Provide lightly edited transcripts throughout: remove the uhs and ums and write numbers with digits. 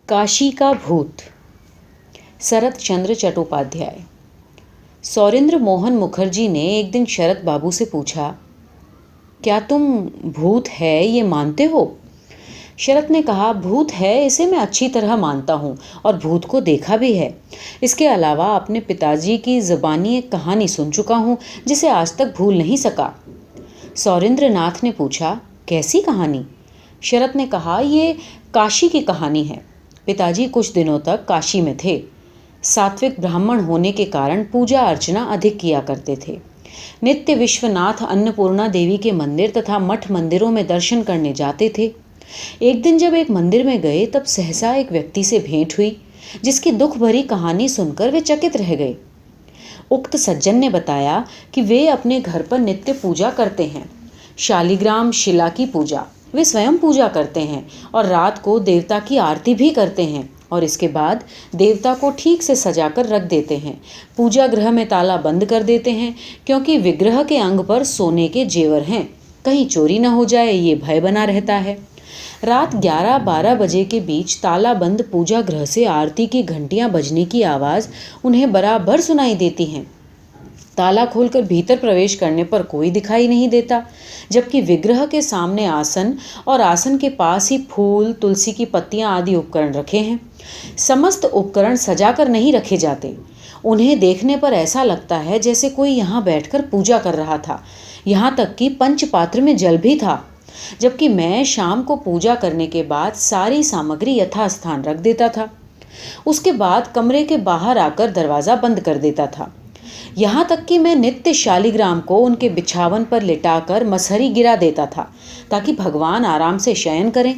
काशी का भूत। शरत चंद्र चट्टोपाध्याय। सौरेंद्र मोहन मुखर्जी ने एक दिन शरत बाबू से पूछा, क्या तुम भूत है ये मानते हो? शरत ने कहा, भूत है इसे मैं अच्छी तरह मानता हूँ और भूत को देखा भी है। इसके अलावा अपने पिताजी की ज़बानी एक कहानी सुन चुका हूँ जिसे आज तक भूल नहीं सका। सौरेंद्र नाथ ने पूछा, कैसी कहानी? शरत ने कहा, ये काशी की कहानी है। पिताजी कुछ दिनों तक काशी में थे। सात्विक ब्राह्मण होने के कारण पूजा अर्चना अधिक किया करते थे। नित्य विश्वनाथ अन्नपूर्णा देवी के मंदिर तथा मठ मंदिरों में दर्शन करने जाते थे। एक दिन जब एक मंदिर में गए तब सहसा एक व्यक्ति से भेंट हुई जिसकी दुख भरी कहानी सुनकर वे चकित रह गए। उक्त सज्जन ने बताया कि वे अपने घर पर नित्य पूजा करते हैं, शालिग्राम शिला की पूजा। वे स्वयं पूजा करते हैं और रात को देवता की आरती भी करते हैं और इसके बाद देवता को ठीक से सजाकर रख देते हैं। पूजा गृह में ताला बंद कर देते हैं क्योंकि विग्रह के अंग पर सोने के जेवर हैं, कहीं चोरी न हो जाए ये भय बना रहता है। रात 11-12 बजे के बीच ताला बंद पूजा गृह से आरती की घंटियां बजने की आवाज़ उन्हें बराबर सुनाई देती हैं। ताला खोलकर भीतर प्रवेश करने पर कोई दिखाई नहीं देता, जबकि विग्रह के सामने आसन और आसन के पास ही फूल, तुलसी की पत्तियां आदि उपकरण रखे हैं। समस्त उपकरण सजाकर नहीं रखे जाते। उन्हें देखने पर ऐसा लगता है जैसे कोई यहाँ बैठकर पूजा कर रहा था। यहाँ तक कि पंचपात्र में जल भी था। जबकि मैं शाम को पूजा करने के बाद सारी सामग्री यथास्थान रख देता था। उसके बाद कमरे के बाहर आकर दरवाज़ा बंद कर देता था। यहाँ तक कि मैं नित्य शालिग्राम को उनके बिछावन पर लिटाकर मसहरी गिरा देता था ताकि भगवान आराम से शयन करें।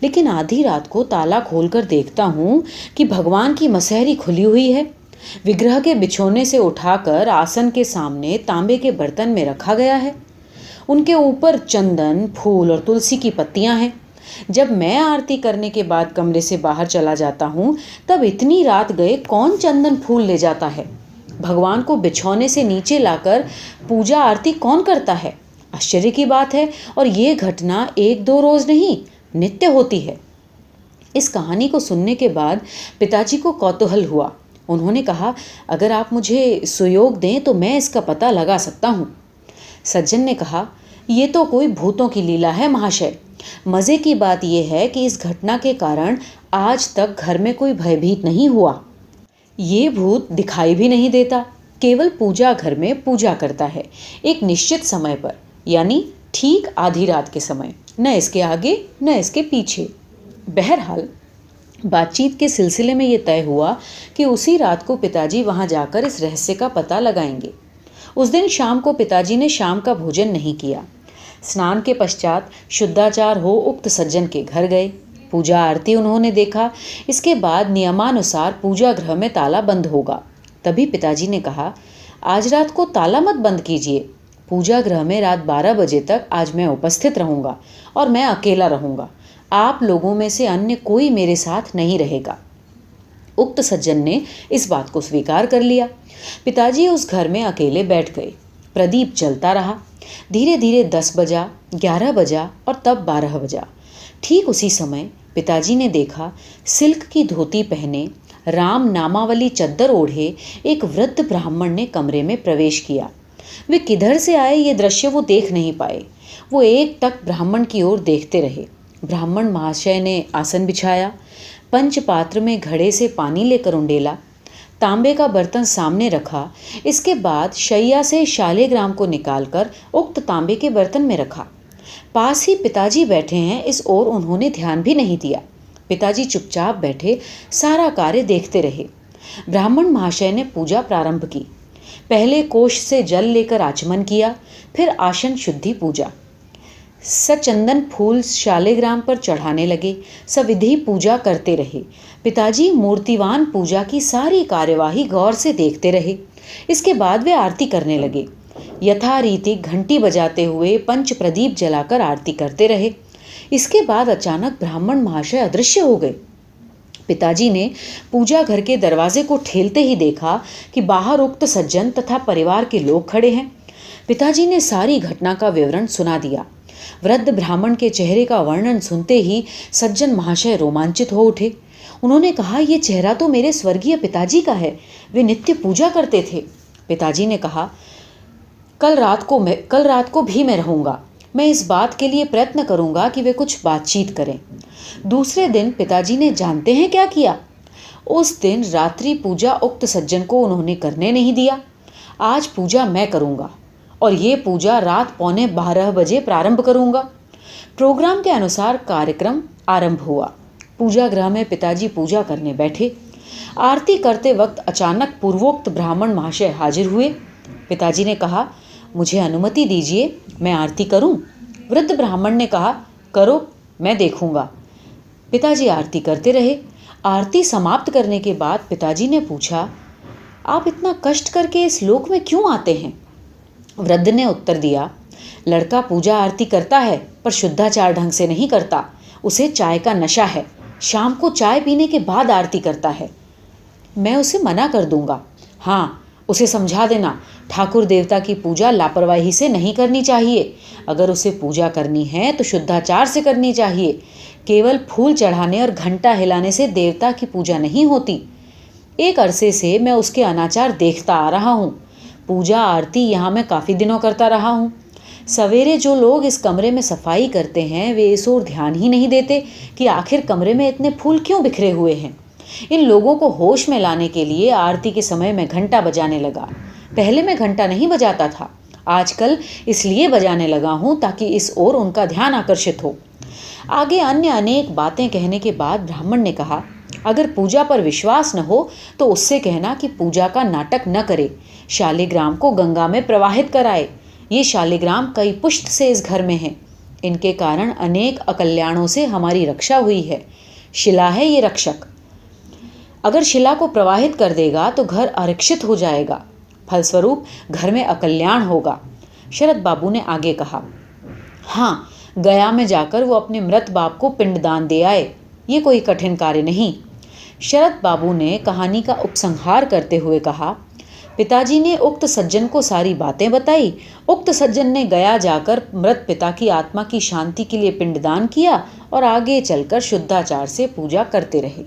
लेकिन आधी रात को ताला खोलकर देखता हूँ कि भगवान की मसहरी खुली हुई है। विग्रह के बिछोने से उठाकर आसन के सामने तांबे के बर्तन में रखा गया है। उनके ऊपर चंदन, फूल और तुलसी की पत्तियाँ हैं। जब मैं आरती करने के बाद कमरे से बाहर चला जाता हूँ तब इतनी रात गए कौन चंदन फूल ले जाता है? भगवान को बिछौने से नीचे लाकर पूजा आरती कौन करता है? आश्चर्य की बात है। और ये घटना 1-2 रोज नहीं, नित्य होती है। इस कहानी को सुनने के बाद पिताजी को कौतूहल हुआ। उन्होंने कहा, अगर आप मुझे सुयोग दें तो मैं इसका पता लगा सकता हूँ। सज्जन ने कहा, ये तो कोई भूतों की लीला है महाशय। मज़े की बात यह है कि इस घटना के कारण आज तक घर में कोई भयभीत नहीं हुआ। ये भूत दिखाई भी नहीं देता, केवल पूजा घर में पूजा करता है एक निश्चित समय पर, यानी ठीक आधी रात के समय, न इसके आगे न इसके पीछे। बहरहाल बातचीत के सिलसिले में ये तय हुआ कि उसी रात को पिताजी वहाँ जाकर इस रहस्य का पता लगाएंगे। उस दिन शाम को पिताजी ने शाम का भोजन नहीं किया। स्नान के पश्चात शुद्धाचार हो उक्त सज्जन के घर गए। पूजा आरती उन्होंने देखा। इसके बाद नियमानुसार पूजा गृह में ताला बंद होगा। तभी पिताजी ने कहा, आज रात को ताला मत बंद कीजिए। पूजा गृह में रात 12 बजे तक आज मैं उपस्थित रहूँगा और मैं अकेला रहूँगा। आप लोगों में से अन्य कोई मेरे साथ नहीं रहेगा। उक्त सज्जन ने इस बात को स्वीकार कर लिया। पिताजी उस घर में अकेले बैठ गए। प्रदीप जलता रहा। धीरे धीरे 10 बजा, 11 बजा और तब 12 बजा। ठीक उसी समय पिताजी ने देखा, सिल्क की धोती पहने, राम नामावली चद्दर ओढ़े एक वृद्ध ब्राह्मण ने कमरे में प्रवेश किया। वे किधर से आए ये दृश्य वो देख नहीं पाए। वो एक टक ब्राह्मण की ओर देखते रहे। ब्राह्मण महाशय ने आसन बिछाया, पंचपात्र में घड़े से पानी लेकर उंडेला, तांबे का बर्तन सामने रखा। इसके बाद शैया से शालिग्राम को निकालकर उक्त तांबे के बर्तन में रखा। पास ही पिताजी बैठे हैं, इस ओर उन्होंने ध्यान भी नहीं दिया। पिताजी चुपचाप बैठे सारा कार्य देखते रहे। ब्राह्मण महाशय ने पूजा प्रारंभ की। पहले कोष से जल लेकर आचमन किया, फिर आसन शुद्धि पूजा। सचंदन फूल शालिग्राम पर चढ़ाने लगे। सविधि पूजा करते रहे। पिताजी मूर्तिवान पूजा की सारी कार्यवाही गौर से देखते रहे। इसके बाद वे आरती करने लगे। यथारीति घंटी बजाते हुए पंच प्रदीप जलाकर आरती करते रहे। इसके बाद अचानक ब्राह्मण महाशय अदृश्य हो गए। पिताजी ने पूजा घर के दरवाजे को ठेलते ही देखा कि बाहर उक्त सज्जन तथा परिवार के लोग खड़े हैं। पिताजी ने सारी घटना का विवरण सुना दिया। वृद्ध ब्राह्मण के चेहरे का वर्णन सुनते ही सज्जन महाशय रोमांचित हो उठे। उन्होंने कहा, ये चेहरा तो मेरे स्वर्गीय पिताजी का है, वे नित्य पूजा करते थे। पिताजी ने कहा, कल रात को भी मैं रहूंगा। मैं इस बात के लिए प्रयत्न करूंगा कि वे कुछ बातचीत करें। दूसरे दिन पिताजी ने जानते हैं क्या किया? उस दिन रात्रि पूजा उक्त सज्जन को उन्होंने करने नहीं दिया। आज पूजा मैं करूंगा और ये पूजा रात 11:15 बजे प्रारंभ करूंगा। प्रोग्राम के अनुसार कार्यक्रम आरंभ हुआ। पूजा गृह में पिताजी पूजा करने बैठे। आरती करते वक्त अचानक पूर्वोक्त ब्राह्मण महाशय हाजिर हुए। पिताजी ने कहा, मुझे अनुमति दीजिए, मैं आरती करूं? वृद्ध ब्राह्मण ने कहा, करो, मैं देखूंगा। पिताजी आरती करते रहे। आरती समाप्त करने के बाद पिताजी ने पूछा, आप इतना कष्ट करके इस लोक में क्यों आते हैं? वृद्ध ने उत्तर दिया, लड़का पूजा आरती करता है पर शुद्धाचार ढंग से नहीं करता। उसे चाय का नशा है, शाम को चाय पीने के बाद आरती करता है। मैं उसे मना कर दूंगा। हाँ, उसे समझा देना, ठाकुर देवता की पूजा लापरवाही से नहीं करनी चाहिए। अगर उसे पूजा करनी है तो शुद्धाचार से करनी चाहिए। केवल फूल चढ़ाने और घंटा हिलाने से देवता की पूजा नहीं होती। एक अरसे से मैं उसके अनाचार देखता आ रहा हूँ। पूजा आरती यहाँ मैं काफ़ी दिनों करता रहा हूँ। सवेरे जो लोग इस कमरे में सफाई करते हैं वे इस ओर ध्यान ही नहीं देते कि आखिर कमरे में इतने फूल क्यों बिखरे हुए हैं। इन लोगों को होश में लाने के लिए आरती के समय मैं घंटा बजाने लगा। पहले मैं घंटा नहीं बजाता था, आजकल इसलिए बजाने लगा हूँ ताकि इस ओर उनका ध्यान आकर्षित हो। आगे अन्य अनेक बातें कहने के बाद ब्राह्मण ने कहा, अगर पूजा पर विश्वास न हो तो उससे कहना कि पूजा का नाटक न करे, शालिग्राम को गंगा में प्रवाहित कराए। ये शालिग्राम कई पुष्ट से इस घर में है। इनके कारण अनेक अकल्याणों से हमारी रक्षा हुई है। शिला है ये रक्षक। अगर शिला को प्रवाहित कर देगा तो घर अरक्षित हो जाएगा, फलस्वरूप घर में अकल्याण होगा। शरद बाबू ने आगे कहा, हाँ, गया में जाकर वो अपने मृत बाप को पिंडदान दे आए, ये कोई कठिन कार्य नहीं। शरद बाबू ने कहानी का उपसंहार करते हुए कहा, पिताजी ने उक्त सज्जन को सारी बातें बताई। उक्त सज्जन ने गया जाकर मृत पिता की आत्मा की शांति के लिए पिंडदान किया और आगे चलकर शुद्धाचार से पूजा करते रहे।